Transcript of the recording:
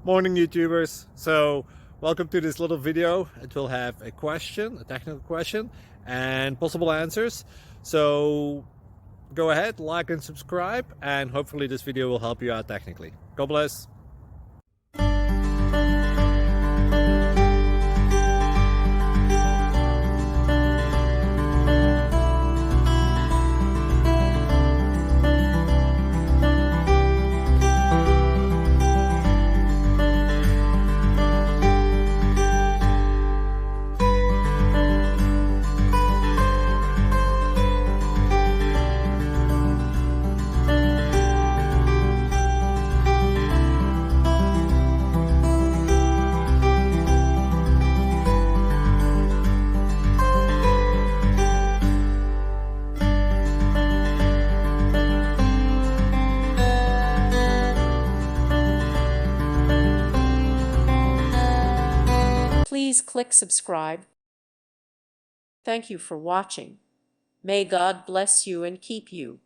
Morning YouTubers. So welcome to this little video. It will have a question, a technical question, and possible answers. So go ahead, like and subscribe, and hopefully this video will help you out technically. God bless. Please click subscribe. Thank you for watching. May God bless you and keep you.